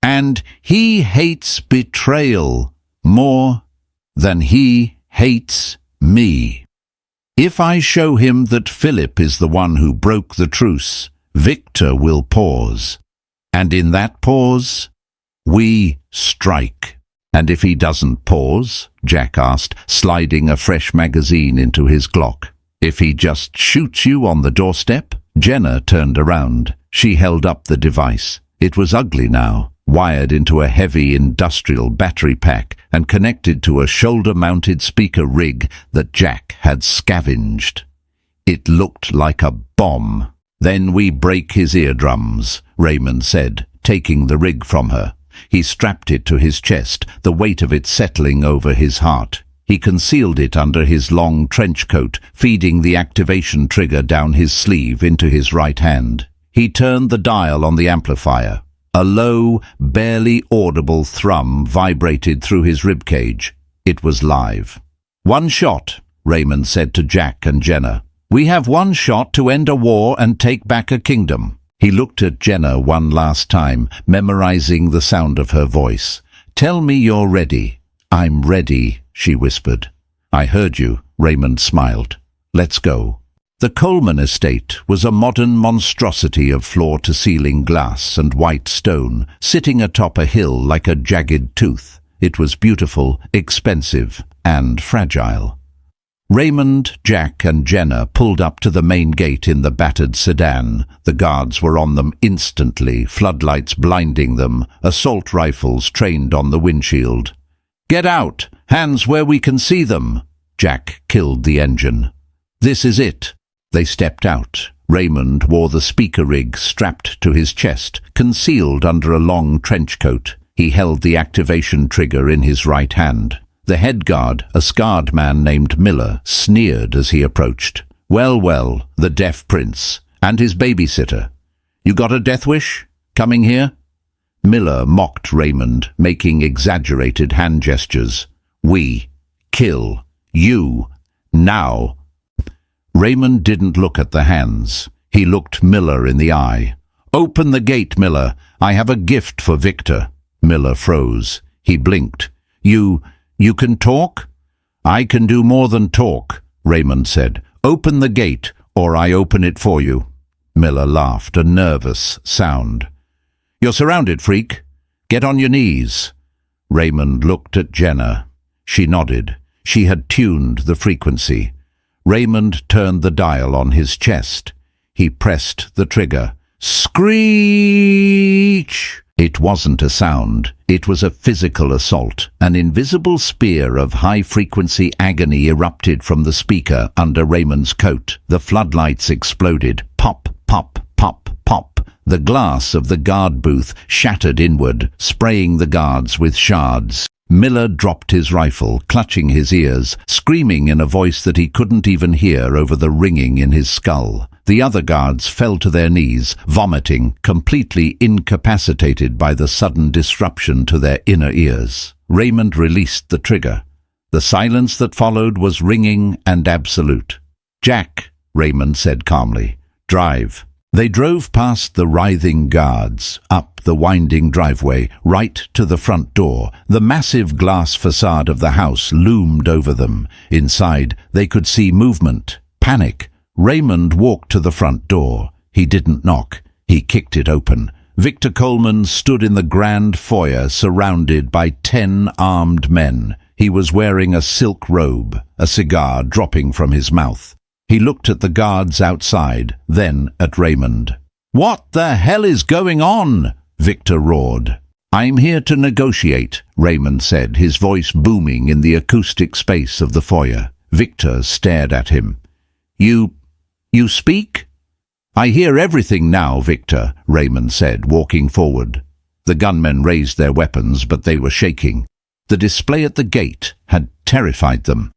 And he hates betrayal more than he hates me. If I show him that Philip is the one who broke the truce, Victor will pause. And in that pause, we strike. And if he doesn't pause, Jack asked, sliding a fresh magazine into his Glock. If he just shoots you on the doorstep? Jenna turned around. She held up the device. It was ugly now, wired into a heavy industrial battery pack and connected to a shoulder-mounted speaker rig that Jack had scavenged. It looked like a bomb. Then we break his eardrums, Raymond said, taking the rig from her. He strapped it to his chest, the weight of it settling over his heart. He concealed it under his long trench coat, feeding the activation trigger down his sleeve into his right hand. He turned the dial on the amplifier. A low, barely audible thrum vibrated through his ribcage. It was live. 1 shot, Raymond said to Jack and Jenna. We have 1 shot to end a war and take back a kingdom. He looked at Jenna one last time, memorizing the sound of her voice. Tell me you're ready. I'm ready, she whispered. I heard you, Raymond smiled. Let's go. The Coleman estate was a modern monstrosity of floor-to-ceiling glass and white stone, sitting atop a hill like a jagged tooth. It was beautiful, expensive, and fragile. Raymond, Jack, and Jenna pulled up to the main gate in the battered sedan. The guards were on them instantly, floodlights blinding them, assault rifles trained on the windshield. "Get out! Hands where we can see them!" Jack killed the engine. "This is it." They stepped out. Raymond wore the speaker rig strapped to his chest, concealed under a long trench coat. He held the activation trigger in his right hand. The head guard, a scarred man named Miller, sneered as he approached. "Well, well, the deaf prince. And his babysitter. You got a death wish? Coming here?" Miller mocked Raymond, making exaggerated hand gestures. "We kill you now." Raymond didn't look at the hands. He looked Miller in the eye. "Open the gate, Miller. I have a gift for Victor." Miller froze. He blinked. You can talk?" "I can do more than talk," Raymond said. "Open the gate, or I open it for you." Miller laughed, a nervous sound. "You're surrounded, freak. Get on your knees." Raymond looked at Jenna. She nodded. She had tuned the frequency. Raymond turned the dial on his chest. He pressed the trigger. Screech! It wasn't a sound. It was a physical assault. An invisible spear of high-frequency agony erupted from the speaker under Raymond's coat. The floodlights exploded. Pop, pop, pop, pop. The glass of the guard booth shattered inward, spraying the guards with shards. Miller dropped his rifle, clutching his ears, screaming in a voice that he couldn't even hear over the ringing in his skull. The other guards fell to their knees, vomiting, completely incapacitated by the sudden disruption to their inner ears. Raymond released the trigger. The silence that followed was ringing and absolute. "Jack," Raymond said calmly, "drive." They drove past the writhing guards, up the winding driveway, right to the front door. The massive glass facade of the house loomed over them. Inside, they could see movement, panic. Raymond walked to the front door. He didn't knock. He kicked it open. Victor Coleman stood in the grand foyer, surrounded by 10 armed men. He was wearing a silk robe, a cigar dropping from his mouth. He looked at the guards outside, then at Raymond. "What the hell is going on?" Victor roared. "I'm here to negotiate," Raymond said, his voice booming in the acoustic space of the foyer. Victor stared at him. You speak?" "I hear everything now, Victor," Raymond said, walking forward. The gunmen raised their weapons, but they were shaking. The display at the gate had terrified them.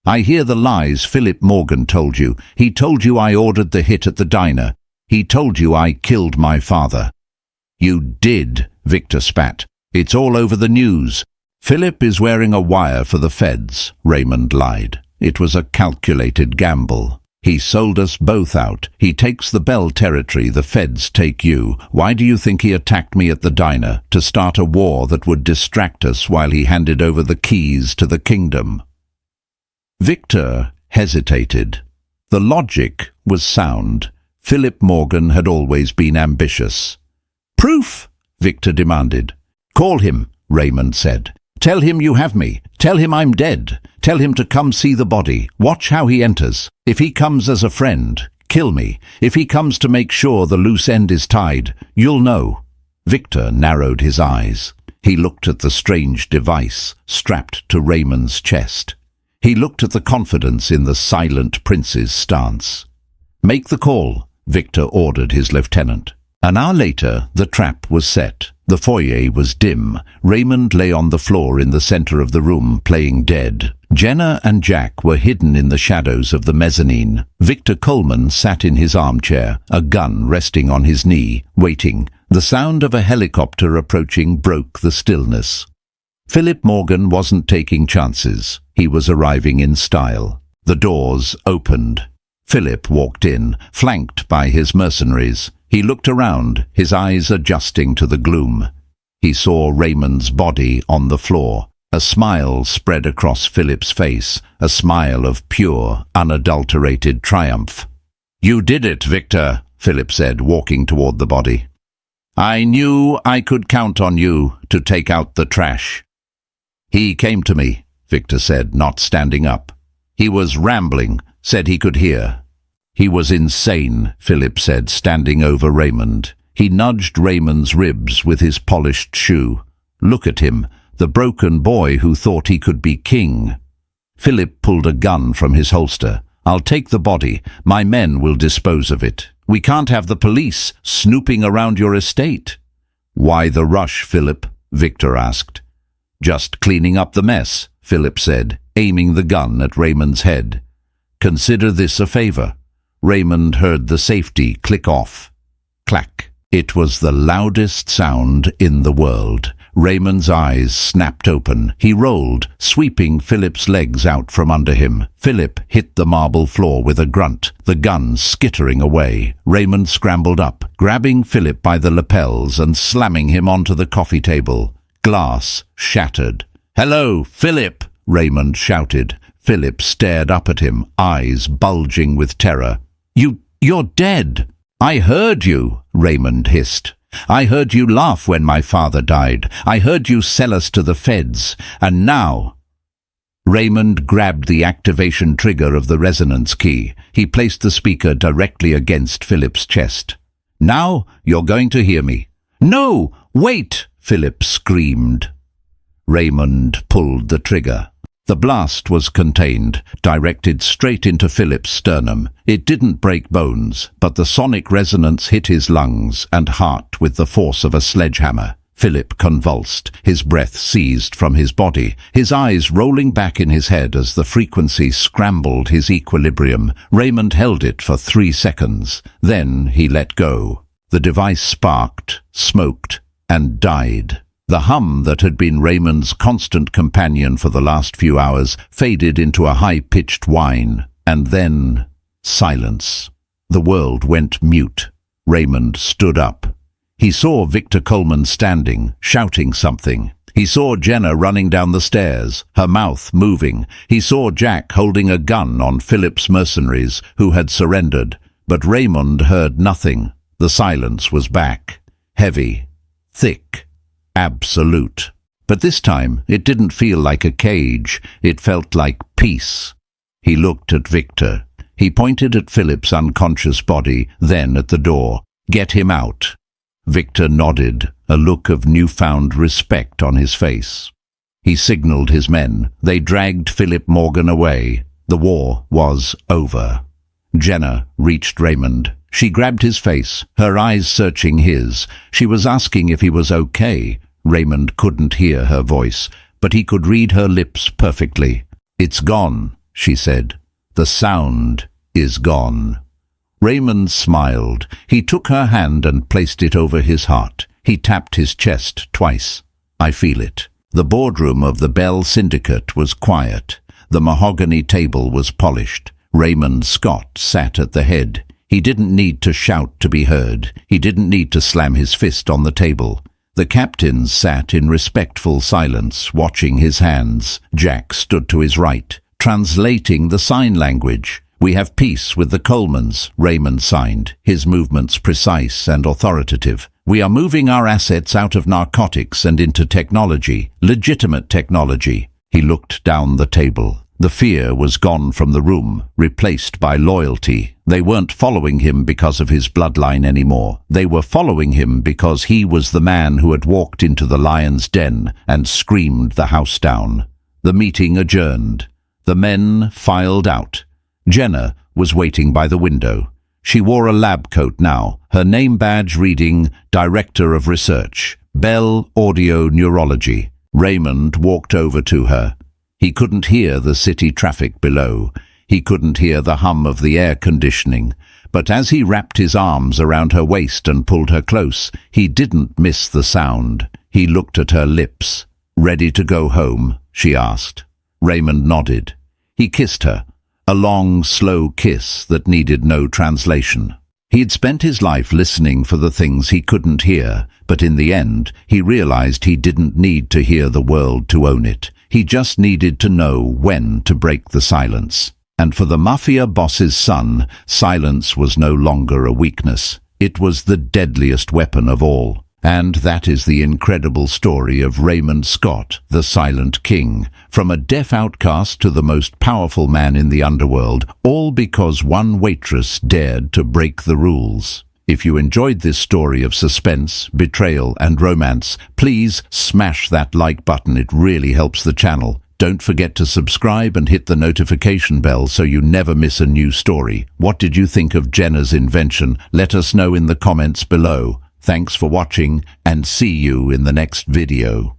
"I hear the lies Philip Morgan told you. He told you I ordered the hit at the diner. He told you I killed my father." "You did," Victor spat. "It's all over the news. Philip is wearing a wire for the feds," Raymond lied. "It was a calculated gamble. He sold us both out. He takes the Bell territory, the feds take you. Why do you think he attacked me at the diner? To start a war that would distract us while he handed over the keys to the kingdom." Victor hesitated. The logic was sound. Philip Morgan had always been ambitious. "Proof?" Victor demanded. "Call him," Raymond said. "Tell him you have me. Tell him I'm dead. Tell him to come see the body. Watch how he enters. If he comes as a friend, kill me. If he comes to make sure the loose end is tied, you'll know." Victor narrowed his eyes. He looked at the strange device strapped to Raymond's chest. He looked at the confidence in the silent prince's stance. "Make the call," Victor ordered his lieutenant. An hour later, the trap was set. The foyer was dim. Raymond lay on the floor in the center of the room, playing dead. Jenna and Jack were hidden in the shadows of the mezzanine. Victor Coleman sat in his armchair, a gun resting on his knee, waiting. The sound of a helicopter approaching broke the stillness. Philip Morgan wasn't taking chances. He was arriving in style. The doors opened. Philip walked in, flanked by his mercenaries. He looked around, his eyes adjusting to the gloom. He saw Raymond's body on the floor. A smile spread across Philip's face, a smile of pure, unadulterated triumph. You did it, Victor, Philip said, walking toward the body. I knew I could count on you to take out the trash. He came to me, Victor said, not standing up. He was rambling, said he could hear. He was insane, Philip said, standing over Raymond. He nudged Raymond's ribs with his polished shoe. Look at him, the broken boy who thought he could be king. Philip pulled a gun from his holster. I'll take the body. My men will dispose of it. We can't have the police snooping around your estate. Why the rush, Philip? Victor asked. Just cleaning up the mess, Philip said, aiming the gun at Raymond's head. Consider this a favor. Raymond heard the safety click off. Clack. It was the loudest sound in the world. Raymond's eyes snapped open. He rolled, sweeping Philip's legs out from under him. Philip hit the marble floor with a grunt, the gun skittering away. Raymond scrambled up, grabbing Philip by the lapels and slamming him onto the coffee table. Glass shattered. "Hello, Philip!" Raymond shouted. Philip stared up at him, eyes bulging with terror. You're dead!" "I heard you," Raymond hissed. "I heard you laugh when my father died. I heard you sell us to the feds. And now—" Raymond grabbed the activation trigger of the resonance key. He placed the speaker directly against Philip's chest. "Now you're going to hear me." "No! Wait!" Philip screamed. Raymond pulled the trigger. The blast was contained, directed straight into Philip's sternum. It didn't break bones, but the sonic resonance hit his lungs and heart with the force of a sledgehammer. Philip convulsed, his breath seized from his body, his eyes rolling back in his head as the frequency scrambled his equilibrium. Raymond held it for 3 seconds. Then he let go. The device sparked, smoked, and died. The hum that had been Raymond's constant companion for the last few hours faded into a high-pitched whine, and then silence. The world went mute. Raymond stood up. He saw Victor Coleman standing, shouting something. He saw Jenna running down the stairs, her mouth moving. He saw Jack holding a gun on Philip's mercenaries, who had surrendered. But Raymond heard nothing. The silence was back. Heavy, thick, absolute. But this time it didn't feel like a cage. It felt like peace. He looked at Victor. He pointed at Philip's unconscious body, then at the door. "Get him out." Victor nodded, a look of newfound respect on his face. He signaled his men. They dragged Philip Morgan away. The war was over. Jenna reached Raymond. She grabbed his face, her eyes searching his. She was asking if he was okay. Raymond couldn't hear her voice, but he could read her lips perfectly. "It's gone," she said. "The sound is gone." Raymond smiled. He took her hand and placed it over his heart. He tapped his chest twice. "I feel it." The boardroom of the Bell Syndicate was quiet. The mahogany table was polished. Raymond Scott sat at the head. He didn't need to shout to be heard. He didn't need to slam his fist on the table. The captains sat in respectful silence, watching his hands. Jack stood to his right, translating the sign language. "We have peace with the Colemans," Raymond signed, his movements precise and authoritative. "We are moving our assets out of narcotics and into technology, legitimate technology." He looked down the table. The fear was gone from the room, replaced by loyalty. They weren't following him because of his bloodline anymore. They were following him because he was the man who had walked into the lion's den and screamed the house down. The meeting adjourned. The men filed out. Jenna was waiting by the window. She wore a lab coat now, her name badge reading Director of Research, Bell Audio Neurology. Raymond walked over to her. He couldn't hear the city traffic below. He couldn't hear the hum of the air conditioning. But as he wrapped his arms around her waist and pulled her close, he didn't miss the sound. He looked at her lips. "Ready to go home?" she asked. Raymond nodded. He kissed her, a long, slow kiss that needed no translation. He'd spent his life listening for the things he couldn't hear, but in the end, he realized he didn't need to hear the world to own it. He just needed to know when to break the silence. And for the mafia boss's son, silence was no longer a weakness. It was the deadliest weapon of all. And that is the incredible story of Raymond Scott, the Silent King. From a deaf outcast to the most powerful man in the underworld, all because one waitress dared to break the rules. If you enjoyed this story of suspense, betrayal and romance, please smash that like button. It really helps the channel. Don't forget to subscribe and hit the notification bell so you never miss a new story. What did you think of Jenna's invention? Let us know in the comments below. Thanks for watching and see you in the next video.